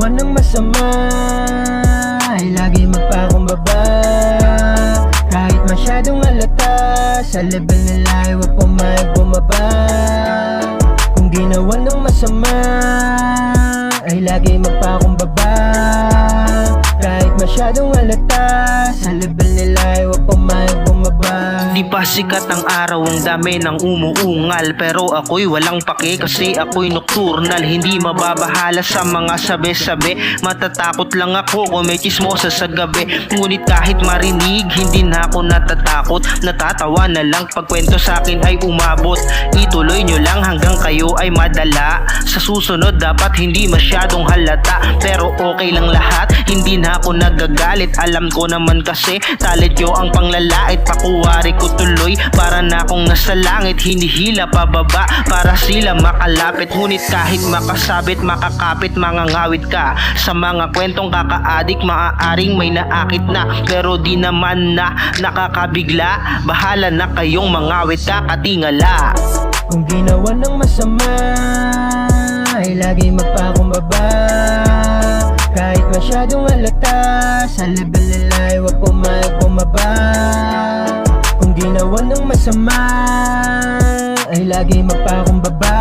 ginawa ng masama ay lagi magpakumbaba. Kahit masyadong halata, sa level nila ay huwag pumayag bumaba. Kung ginawa ng masama ay lagi magpakumbaba. Kahit masyadong halata, sa level nila ay huwag pumayag bumaba. Di pa sikat ang araw, ang dami ng umuungal, pero ako'y walang pake kasi ako'y nocturnal. Hindi mababahala sa mga sabi-sabi, matatakot lang ako kung may chismosa sa gabi. Ngunit kahit marinig, hindi na ako natatakot. Natatawa na lang pag kwento sa akin ay umabot. Ituloy nyo lang hanggang kayo ay madala. Sa susunod dapat hindi masyadong halata, pero okay lang lahat, hindi na ako nagagalit. Alam ko naman kasi talent nyo ang panglalait. Pakuwari ko tuloy, para na akong nasa langit. Hinihila pababa para sila makalapit. Ngunit kahit makasabit, makakapit, mangangawit ka sa mga kwentong kakaadik. Maaaring may naakit na, pero di naman na nakakabigla. Bahala na kayong mangawit, kakatingala. Kung ginawa ng masama ay lagi magpakumbaba. Kahit masyadong halata, sa level nila ay huwag pumayag bumaba. Kung ginawa ng masama ay lagi magpakumbaba.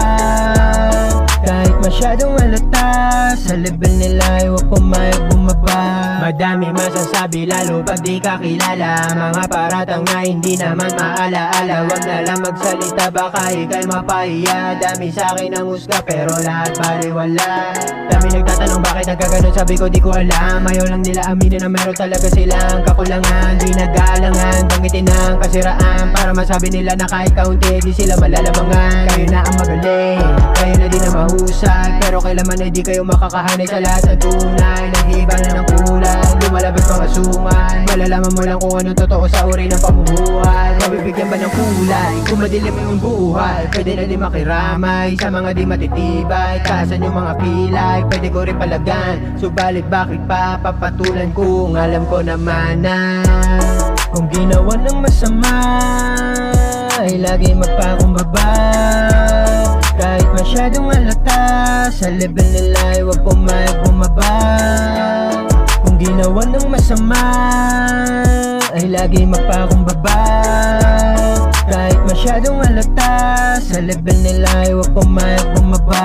Kahit masyadong halata, sa level nila ay huwag pumayag bumaba. Madami masasabi lalo pag di ka kilala, mga paratang na hindi naman maalaala. Wag na lang magsalita baka ika'y mapahiya. Dami sa'kin ang husga pero lahat baliwala. Dami nagtatanong bakit nagkaganon, sabi ko di ko alam. Ayaw lang nila aminin na meron talaga silang kakulangan. Di nag-aalangan, banggitin ang kasiraan, para masabi nila na kahit kaunti di sila malalamangan. Kayo na ang magaling, kayo na din ang mahusay, pero kailanman ay di kayo makakahanay sa lahat ng tunay. Nag-iiba na ng kulay, lumalabas mga suman. Malalaman mo lang kung anong totoo sa uri ng pamumuhay. Mabibigyan ba ng kulay kung madilim yung buhay? Pwede na din makiramay sa mga di matitibay. Taasan yung mga pilay, pwede ko rin palagan. Subalit bakit pa papatulan kung alam ko naman na kung ginawa ng masama ay lagi magpakumbaba. Kahit masyadong halata, sa level nila ay huwag pumayag bumaba. Kung ginawa ng masama ay lagi magpakumbaba. Kahit masyadong halata, sa level nila ay huwag pumayag bumaba.